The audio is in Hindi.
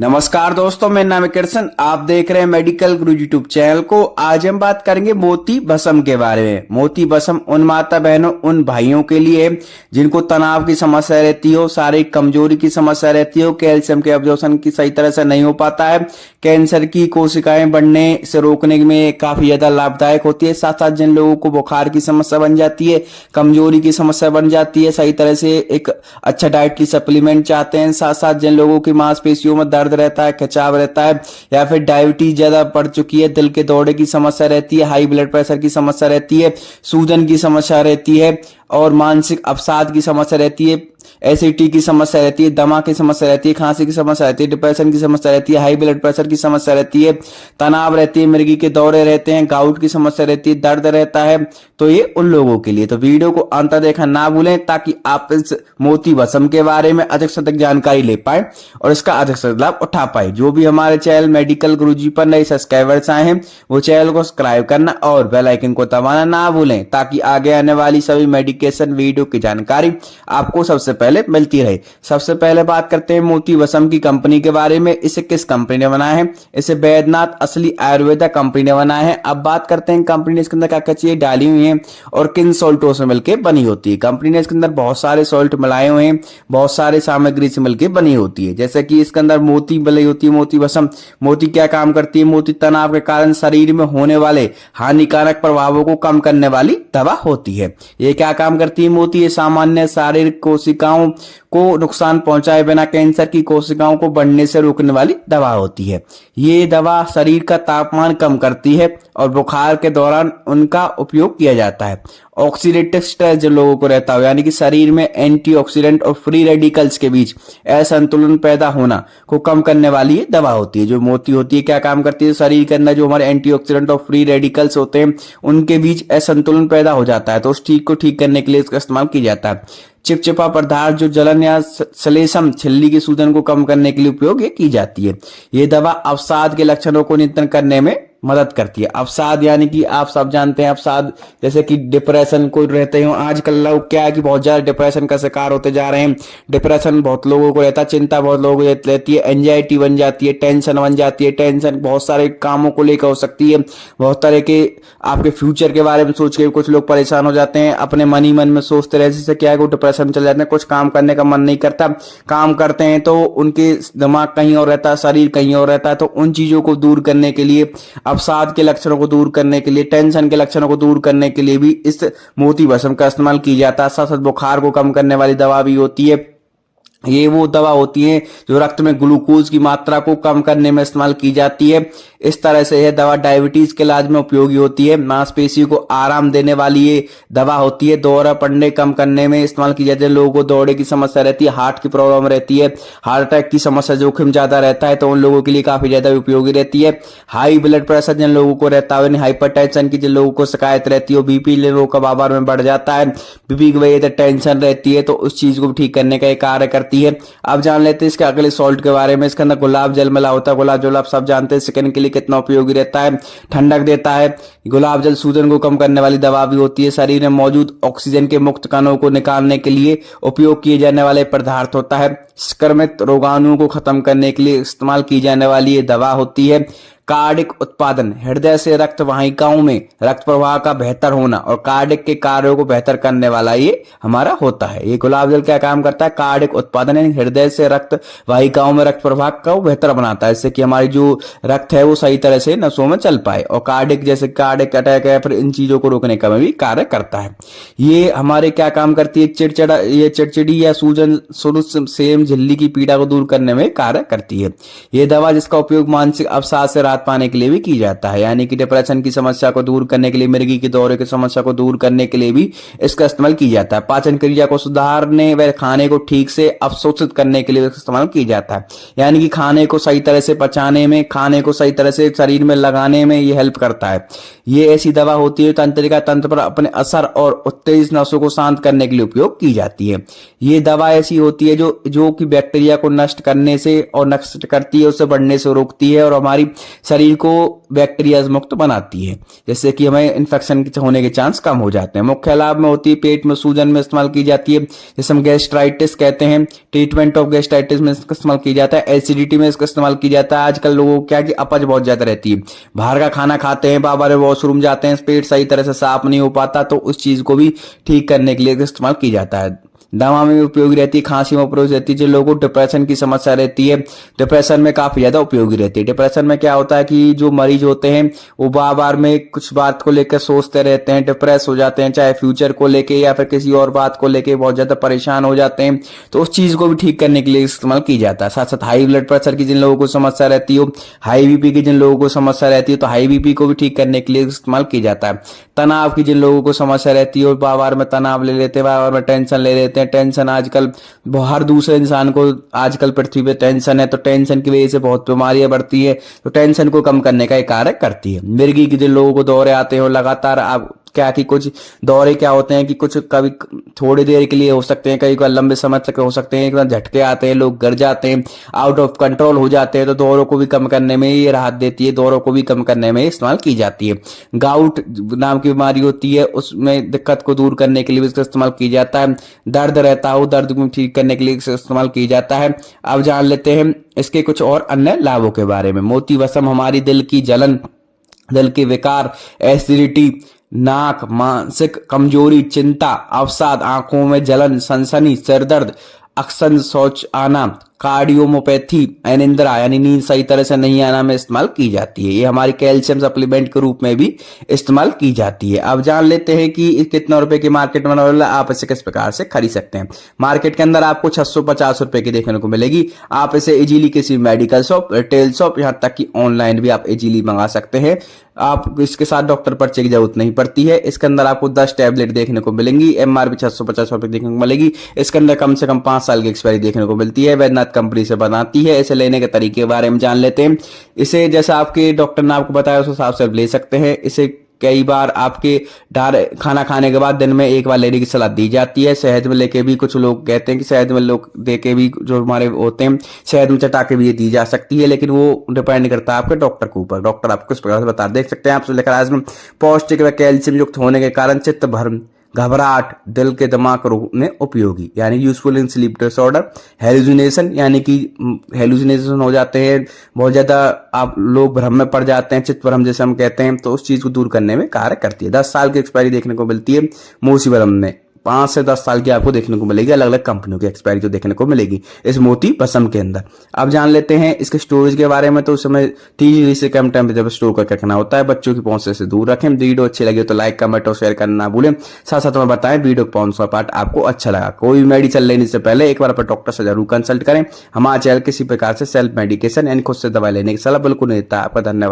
नमस्कार दोस्तों, मेरा नाम है कृष्ण। आप देख रहे हैं मेडिकल गुरु यूट्यूब चैनल को। आज हम बात करेंगे मोती भस्म के बारे में। मोती भस्म उन माता बहनों, उन भाइयों के लिए है जिनको तनाव की समस्या रहती हो, शारीरिक कमजोरी की समस्या रहती हो, कैल्शियम के अब्जॉर्प्शन की सही तरह से नहीं हो पाता है, कैंसर की कोशिकाएं बढ़ने से रोकने में काफी ज्यादा लाभदायक होती है। साथ साथ जिन लोगों को बुखार की समस्या बन जाती है, कमजोरी की समस्या बन जाती है, सही तरह से एक अच्छा डाइट की सप्लीमेंट चाहते हैं, साथ साथ जिन लोगों की मांसपेशियों में दर्द रहता है, खिंचाव रहता है, या फिर डायबिटीज ज्यादा बढ़ चुकी है, दिल के दौरे की समस्या रहती है, हाई ब्लड प्रेशर की समस्या रहती है, सूजन की समस्या रहती है और मानसिक अवसाद की समस्या रहती है, एसिडिटी की समस्या रहती है, दमा की समस्या रहती है, खांसी की समस्या रहती है, डिप्रेशन की समस्या रहती है, हाई ब्लड प्रेशर की समस्या रहती है, तनाव रहती है, मिर्गी के दौरे रहते हैं, गाउट की समस्या रहती है, दर्द रहता है, तो ये उन लोगों के लिए। तो वीडियो को अंत तक देखना ना भूलें ताकि आप इस मोती भस्म के बारे में अधिक से अधिक जानकारी ले पाए और इसका अधिक से लाभ उठा पाए। जो भी हमारे चैनल मेडिकल गुरुजी पर नए सब्सक्राइबर्स आए हैं वो चैनल को सब्सक्राइब करना और बेल आइकन को दबाना ना भूलें ताकि आगे आने वाली सभी मेडिकेशन वीडियो की जानकारी आपको सबसे पहले मिलती रहे। सबसे पहले बात करते हैं मोती भस्म की कंपनी के बारे में। इसे किस कंपनी ने बनाया है? इसे वैद्यनाथ असली आयुर्वेदा कंपनी ने बनाया है। अब बात करते हैं कंपनी ने इसके अंदर क्या क्या चीजें डाली हुई है और किन सॉल्टों से मिलकर बनी होती है। कंपनी ने इसके अंदर बहुत सारे सॉल्ट मिलाए हुए हैं, बहुत सारे सामग्री से मिलकर बनी होती है। जैसे कि इसके अंदर मोती मिलाई होती है, मोती भस्म। मोती क्या काम करती है? मोती तनाव के कारण शरीर में होने वाले हानिकारक प्रभावों को कम करने वाली दवा होती है। ये क्या काम करती है? मोती ये सामान्य शारीरिक कोशिकाओं को नुकसान पहुंचाए बिना कैंसर की कोशिकाओं को बढ़ने से रोकने वाली दवा होती है। ये दवा शरीर का तापमान कम करती है और बुखार के दौरान उनका उपयोग किया जाता है। ऑक्सीडेटिव स्ट्रेस जो लोगों को रहता हो, यानी कि शरीर में एंटीऑक्सीडेंट और फ्री रेडिकल्स के बीच असंतुलन पैदा होना को कम करने वाली ये दवा होती है। जो मोती होती है क्या काम करती है? शरीर के अंदर जो हमारे एंटीऑक्सीडेंट और फ्री रेडिकल्स होते हैं उनके बीच असंतुलन पैदा हो जाता है, तो उस ठीक को ठीक करने के लिए इसका इस्तेमाल किया जाता है। चिपचिपा पदार्थ जो जलन या श्लेष्म झिल्ली की सूजन को कम करने के लिए उपयोग ये की जाती है। ये दवा अवसाद के लक्षणों को नियंत्रण करने में मदद करती है। अवसाद यानी कि आप सब जानते हैं अवसाद, जैसे कि डिप्रेशन को रहते हो। आजकल लोग क्या है कि बहुत ज्यादा डिप्रेशन का शिकार होते जा रहे हैं। डिप्रेशन बहुत लोगों को रहता है, चिंता बहुत लोगों को रहती है, एंजाइटी बन जाती है, टेंशन बन जाती है। टेंशन बहुत सारे कामों को लेकर हो सकती है, बहुत तरह के आपके फ्यूचर के बारे में सोच के कुछ लोग परेशान हो जाते हैं, अपने मन ही मन में सोचते रहते हैं। क्या है कि डिप्रेशन में चले जाते हैं, कुछ काम करने का मन नहीं करता, काम करते हैं तो उनके दिमाग कहीं और रहता है, शरीर कहीं और रहता है। तो उन चीजों को दूर करने के लिए, अवसाद के लक्षणों को दूर करने के लिए, टेंशन के लक्षणों को दूर करने के लिए भी इस मोती भस्म का इस्तेमाल किया जाता है। साथ साथ बुखार को कम करने वाली दवा भी होती है। ये वो दवा होती है जो रक्त में ग्लूकोज की मात्रा को कम करने में इस्तेमाल की जाती है। इस तरह से यह दवा डायबिटीज के इलाज में उपयोगी होती है। मांसपेशी को आराम देने वाली ये दवा होती है। दौरा पड़ने कम करने में इस्तेमाल की जाती है। लोगों को दौरे की समस्या रहती है, हार्ट की प्रॉब्लम रहती है, हार्ट अटैक की समस्या जोखिम ज्यादा रहता है, तो उन लोगों के लिए काफी ज्यादा उपयोगी रहती है। हाई ब्लड प्रेशर जिन लोगों को रहता है, हाइपरटेंशन की जिन लोगों को शिकायत रहती है, बीपी लोगों का बार में बढ़ जाता है, बीपी की वजह से टेंशन रहती है, तो उस चीज को ठीक करने का कार्य करती है। अब जान लेते हैं इसके अगले सॉल्ट के बारे में। इसके अंदर गुलाब जल मिला होता है। गुलाब जल आप सब जानते हैं स्किन के लिए कितना उपयोगी रहता है, ठंडक देता है। गुलाब जल सूजन को कम करने वाली दवा भी होती है। शरीर में मौजूद ऑक्सीजन के मुक्त कणों को निकालने के लिए उपयोग किए जाने वाले पदार्थ होता है। संक्रमित रोगाणुओं को खत्म करने के लिए इस्तेमाल की जाने वाली ये दवा होती है। कार्डिक उत्पादन, हृदय से रक्त वाहिकाओं में रक्त प्रवाह का बेहतर होना और कार्डिक के कार्यों को बेहतर करने वाला ये हमारा होता है। ये गुलाब जल क्या काम करता है? कार्डिक उत्पादन यानी हृदय से रक्त वाहिकाओं में रक्त प्रवाह को बेहतर बनाता है, इससे कि हमारी जो रक्त है वो सही तरह से नसों में चल पाए, और कार्डिक जैसे कार्डिक अटैक है फिर इन चीजों को रोकने का भी कार्य करता है। ये हमारे क्या काम करती है? चिड़चिड़ी या सूजन सेम झिल्ली की पीड़ा को दूर करने में कार्य करती है। ये दवा जिसका उपयोग मानसिक अवसाद से राहत पाने के लिए भी की जाता है, यानी कि डिप्रेशन की समस्या को दूर करने के लिए, मिर्गी के दौरे की समस्या को दूर करने के लिए भी इसका इस्तेमाल किया जाता है। पाचन क्रिया को सुधारने व खाने को ठीक से अवशोषित करने के लिए इस्तेमाल किया जाता है, यानी कि खाने को सही तरह से पचाने में, खाने को सही तरह से शरीर में लगाने में ये हेल्प करता है। ये ऐसी दवा होती है तंत्रिका तंत्र पर अपने असर और उत्तेजित नसों को शांत करने के लिए उपयोग की जाती है। ये दवा ऐसी होती है जो कि बैक्टीरिया को नष्ट करने से और नष्ट करती है, उससे बढ़ने से रोकती है और हमारी शरीर को बैक्टीरिया मुक्त बनाती है, जिससे कि हमें इन्फेक्शन होने के चांस कम हो जाते हैं। मुख्य लाभ में होती है पेट में सूजन में इस्तेमाल की जाती है, जिसे हम गैस्ट्राइटिस कहते हैं। ट्रीटमेंट ऑफ गैस्ट्राइटिस में इसका इस्तेमाल किया जाता है। एसिडिटी में इसका इस्तेमाल किया जाता है। आजकल लोगों को क्या कि अपच बहुत ज्यादा रहती है, बाहर का खाना खाते हैं, बार-बार वॉशरूम जाते हैं, पेट सही तरह से साफ नहीं हो पाता, तो उस चीज को भी ठीक करने के लिए इस्तेमाल की जाता है। दवा में भी उपयोगी रहती है, खांसी में उपयोगी रहती है। जिन लोगों को डिप्रेशन की समस्या रहती है, डिप्रेशन में काफी ज्यादा उपयोगी रहती है। डिप्रेशन में क्या होता है कि जो मरीज होते हैं वो बार बार में कुछ बात को लेकर सोचते रहते हैं, डिप्रेस हो जाते हैं, चाहे फ्यूचर को लेके या फिर किसी और बात को लेके बहुत ज्यादा परेशान हो जाते हैं, तो उस चीज को भी ठीक करने के लिए इस्तेमाल की जाता है। साथ साथ हाई ब्लड प्रेशर की जिन लोगों को समस्या रहती हो, हाई बीपी की जिन लोगों को समस्या रहती है, तो हाई बीपी को भी ठीक करने के लिए इस्तेमाल की जाता है। तनाव की जिन लोगों को समस्या रहती है, बार बार में तनाव ले लेते हैं, बार बार में टेंशन ले लेते हैं, टेंशन आजकल हर दूसरे इंसान को आजकल पृथ्वी पे टेंशन है, तो टेंशन की वजह से बहुत बीमारियां बढ़ती है, तो टेंशन को कम करने का एक कार्य करती है। मिर्गी की जिन लोगों को दौरे आते हो लगातार, आप क्या कि कुछ दौरे क्या होते हैं कि कुछ कभी थोड़ी देर के लिए हो सकते हैं, कई बार लंबे समय तक हो सकते हैं, एक बार झटके आते हैं, लोग गिर जाते हैं, आउट ऑफ कंट्रोल हो जाते हैं, तो दौरों को भी कम करने में ये राहत देती है, दौरों को भी कम करने में इस्तेमाल की जाती है। गाउट नाम की बीमारी होती है, उसमें दिक्कत को दूर करने के लिए इसका इस्तेमाल किया जाता है। दर्द रहता हो, दर्द को ठीक करने के लिए इसका इस्तेमाल किया जाता है। अब जान लेते हैं इसके कुछ और अन्य लाभों के बारे में। मोती भस्म हमारी दिल की जलन, दिल के विकार, एसिडिटी, नाक, मानसिक कमजोरी, चिंता, अवसाद, आंखों में जलन, सनसनी, सिर दर्द, अक्सर शौच आना, कार्डियोमोपैथी, अनिद्रा यानी नींद सही तरह से नहीं आना में इस्तेमाल की जाती है। ये हमारी कैल्शियम सप्लीमेंट के रूप में भी इस्तेमाल की जाती है। अब जान लेते हैं कि कितने रुपए की मार्केट में अवेलेबल है, आप इसे किस प्रकार से खरीद सकते हैं। मार्केट के अंदर आपको 650 रुपए की देखने को मिलेगी। आप इसे इजीली किसी मेडिकल शॉप, रिटेल शॉप, यहाँ तक कि ऑनलाइन भी आप इजीली मंगा सकते हैं। आप इसके साथ डॉक्टर पर्चे की जरूरत नहीं पड़ती है। इसके अंदर आपको 10 टैबलेट देखने को मिलेंगी। एमआरपी 650 रुपए देखने को मिलेगी। इसके अंदर कम से कम 5 साल की एक्सपायरी देखने को मिलती है। वैद्यनाथ कंपनी से बनाती है। इसे लेने के तरीके के बारे में जान लेते हैं। इसे जैसा आपके डॉक्टर ने आपको बताया उस हिसाब से ले सकते हैं। इसे कई बार आपके खाना खाने के बाद दिन में एक बार लेने की सलाह दी जाती है। शहद में लेके भी कुछ लोग कहते हैं कि शहद में लोग दे के भी जो हमारे होते हैं, शहद में चटा के भी ये दी जा सकती है, लेकिन वो डिपेंड करता है आपके डॉक्टर के ऊपर। डॉक्टर आपको इस प्रकार से बता देख सकते हैं। आपसे लेकर आज में पौष्टिक व कैल्शियम युक्त होने के कारण चित्त भ्रम, घबराहट, दिल के दिमाग रोग में उपयोगी, यानी useful in sleep disorder, hallucination यानी कि हेलुसिनेशन हो जाते हैं, बहुत ज्यादा आप लोग भ्रम में पड़ जाते हैं, चित्त भ्रम जैसे हम कहते हैं, तो उस चीज को दूर करने में कार्य करती है। 10 साल की एक्सपायरी देखने को मिलती है मोती भस्म में। 5 से 10 साल की आपको देखने को मिलेगी, अलग अलग कंपनियों की एक्सपायरी जो देखने को मिलेगी इस मोती भस्म के अंदर। अब जान लेते हैं इसके स्टोरेज के बारे में। तो उस समय 30 डिग्री से कम टेम्परेचर पर स्टोर करके रखना होता है। बच्चों की पहुंच से दूर रखें। वीडियो अच्छी लगी तो लाइक, कमेंट और शेयर करना ना भूलें। साथ साथ हमें बताएं वीडियो कौन सा पार्ट आपको अच्छा लगा। कोई भी मेडिसिन लेने से पहले एक बार अपने डॉक्टर से जरूर कंसल्ट करें। हमारा चैनल किसी प्रकार से सेल्फ मेडिकेशन यानी खुद से दवाई लेने की सलाह बिल्कुल नहीं देता। आपका धन्यवाद।